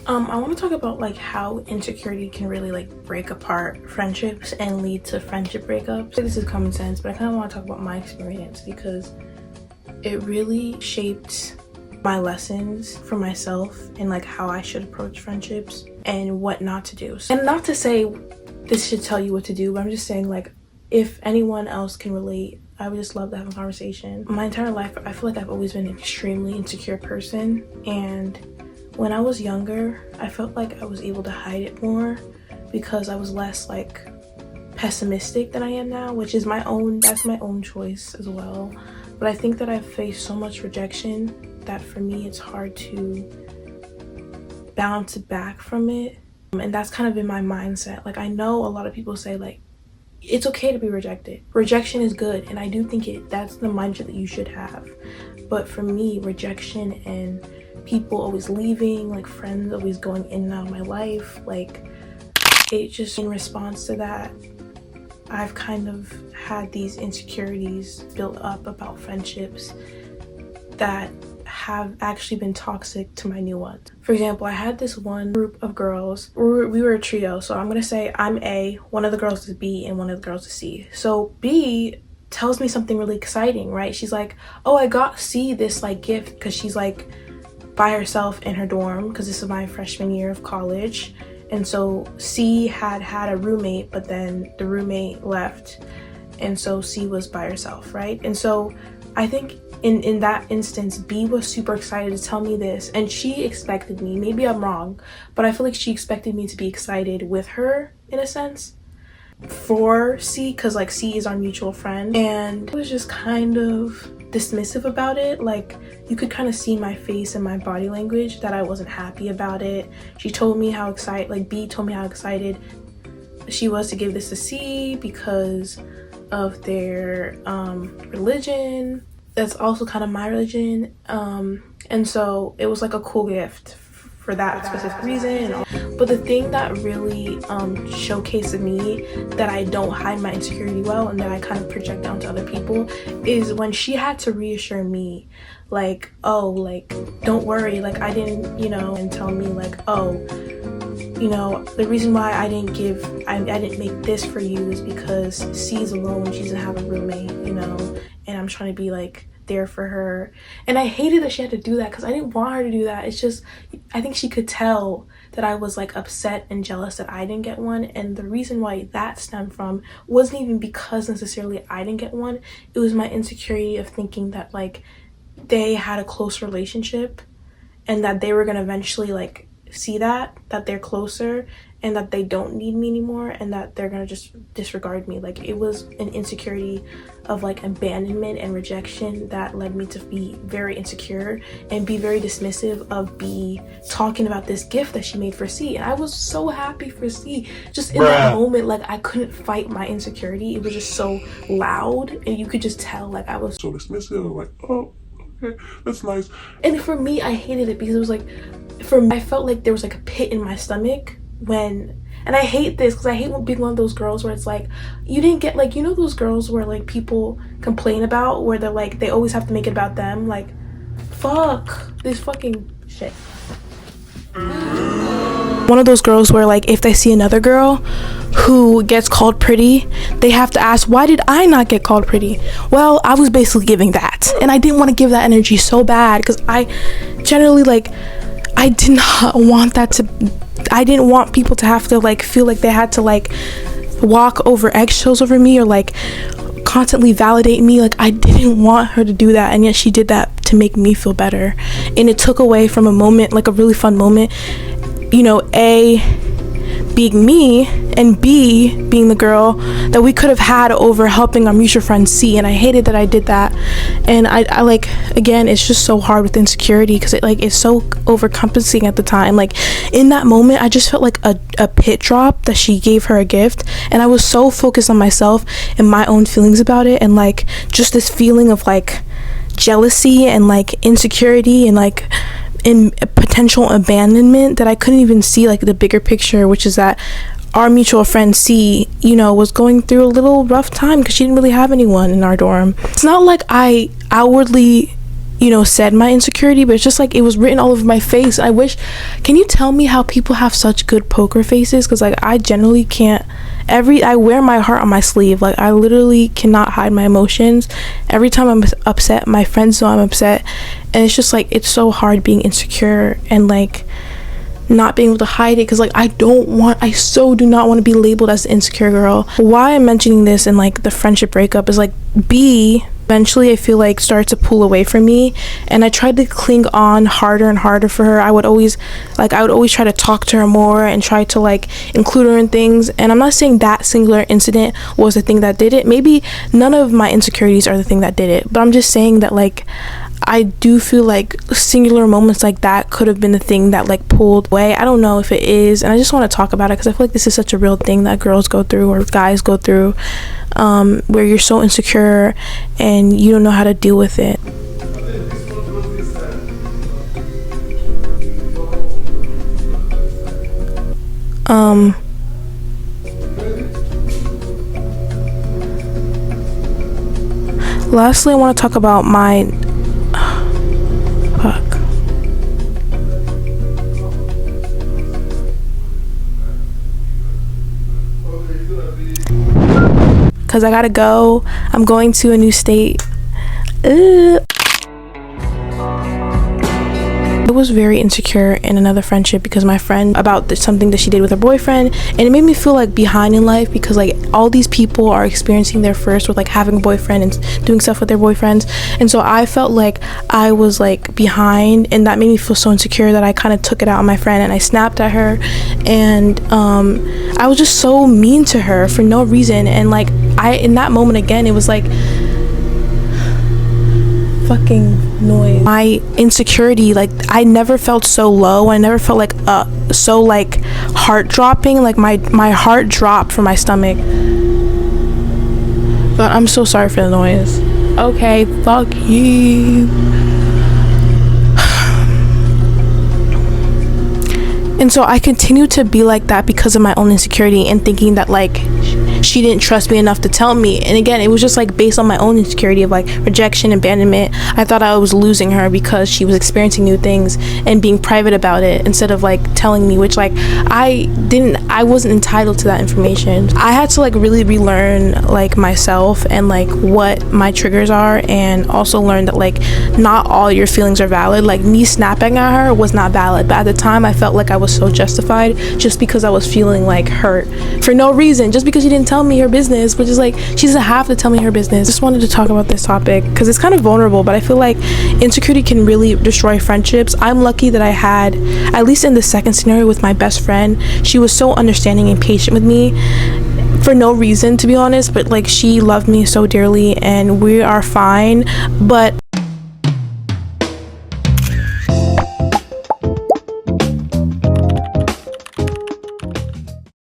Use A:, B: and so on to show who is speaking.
A: I want to talk about like how insecurity can really like break apart friendships and lead to friendship breakups. This is common sense, but I kind of want to talk about my experience because it really shaped my lessons for myself and like how I should approach friendships and what not to do. And not to say this should tell you what to do, but I'm just saying like if anyone else can relate, I would just love to have a conversation. My entire life, I feel like I've always been an extremely insecure person, and when I was younger, I felt like I was able to hide it more because I was less like pessimistic than I am now, which is that's my own choice as well. But I think that I've faced so much rejection that for me it's hard to bounce back from it. And that's kind of been my mindset. Like I know a lot of people say like, it's okay to be rejected. Rejection is good, and I do think that's the mindset that you should have. But for me, rejection and people always leaving, like friends always going in and out of my life, like it just, in response to that, I've kind of had these insecurities built up about friendships that have actually been toxic to my new ones. For example, I had this one group of girls. We were a trio, so I'm gonna say I'm A, one of the girls is B, and one of the girls is C. So B tells me something really exciting, right? She's like, oh, I got C this like gift, because she's like by herself in her dorm, because this is my freshman year of college. And so C had a roommate, but then the roommate left, and so C was by herself, right? And so I think in that instance, B was super excited to tell me this, and she expected me, maybe I'm wrong, but I feel like she expected me to be excited with her in a sense for C, because like C is our mutual friend, and I was just kind of dismissive about it. Like you could kind of see my face and my body language that I wasn't happy about it. She told me how excited, like B told me how excited she was to give this to C because of their religion. That's also kind of my religion, and so it was like a cool gift for that specific reason. But the thing that really showcased me that I don't hide my insecurity well and that I kind of project onto other people is when she had to reassure me, like, oh, like don't worry, like I didn't, and tell me like, oh, the reason why I didn't make this for you is because C's alone, she doesn't have a roommate, and I'm trying to be like there for her. And I hated that she had to do that because I didn't want her to do that. It's just, I think she could tell that I was like upset and jealous that I didn't get one. And the reason why that stemmed from wasn't even because necessarily I didn't get one. It was my insecurity of thinking that like they had a close relationship and that they were gonna eventually like see that they're closer and that they don't need me anymore and that they're gonna just disregard me. Like it was an insecurity of like abandonment and rejection that led me to be very insecure and be very dismissive of B talking about this gift that she made for C. And I was so happy for C. Just in that moment, like I couldn't fight my insecurity. It was just so loud and you could just tell like I was
B: so dismissive, like, oh, okay, that's nice.
A: And for me, I hated it because it was like, for me, I felt like there was like a pit in my stomach and I hate this because I hate being one of those girls where it's like you didn't get, like, those girls where like people complain about where they're like they always have to make it about them. Like fuck this fucking shit. One of those girls where like if they see another girl who gets called pretty, they have to ask, why did I not get called pretty? Well, I was basically giving that, and I didn't want to give that energy so bad because I generally like I did not want that to, I didn't want people to have to like feel like they had to like walk over eggshells over me or like constantly validate me. Like I didn't want her to do that, and yet she did that to make me feel better. And it took away from a moment, like a really fun moment, A being me and B being the girl that we could have had over helping our mutual friend C. And I hated that I did that. And I like, again, it's just so hard with insecurity because it's so overcompensating at the time. Like in that moment, I just felt like a pit drop that she gave her a gift, and I was so focused on myself and my own feelings about it, and like just this feeling of like jealousy and like insecurity and like in potential abandonment that I couldn't even see like the bigger picture, which is that our mutual friend C, was going through a little rough time because she didn't really have anyone in our dorm. It's not like I outwardly you know, said my insecurity, but it's just like it was written all over my face. I wish, can you tell me how people have such good poker faces? Because like I generally can't. I wear my heart on my sleeve. Like I literally cannot hide my emotions. Every time I'm upset, my friends know I'm upset, and it's just like it's so hard being insecure and like not being able to hide it, because like I so do not want to be labeled as the insecure girl. Why I'm mentioning this and like the friendship breakup is like B eventually I feel like started to pull away from me, and I tried to cling on harder and harder for her. I would always try to talk to her more and try to like include her in things. And I'm not saying that singular incident was the thing that did it. Maybe none of my insecurities are the thing that did it, but I'm just saying that like I do feel like singular moments like that could have been the thing that like pulled away. I don't know if it is, and I just want to talk about it because I feel like this is such a real thing that girls go through or guys go through, where you're so insecure and you don't know how to deal with it. Lastly, I want to talk about my because I gotta go. I'm going to a new state. I was very insecure in another friendship because my friend about something that she did with her boyfriend, and it made me feel like behind in life because like all these people are experiencing their first with like having a boyfriend and doing stuff with their boyfriends, and so I felt like I was like behind, and that made me feel so insecure that I kind of took it out on my friend and I snapped at her, and I was just so mean to her for no reason. And like in that moment again, it was like fucking noise. My insecurity, like I never felt so low. I never felt like so like heart dropping. Like my heart dropped from my stomach. But I'm so sorry for the noise. Okay, fuck you. And so I continued to be like that because of my own insecurity and thinking that like she didn't trust me enough to tell me. And again, it was just like based on my own insecurity of like rejection, abandonment. I thought I was losing her because she was experiencing new things and being private about it instead of like telling me, which like I wasn't entitled to that information. I had to like really relearn like myself and like what my triggers are, and also learn that like not all your feelings are valid. Like me snapping at her was not valid, but at the time I felt like I was so justified just because I was feeling like hurt for no reason, just because she didn't tell me her business, which is like she doesn't have to tell me her business. Just wanted to talk about this topic because it's kind of vulnerable, but I feel like insecurity can really destroy friendships. I'm lucky that I had, at least in the second scenario with my best friend, she was so understanding and patient with me for no reason, to be honest, but like she loved me so dearly and we are fine. But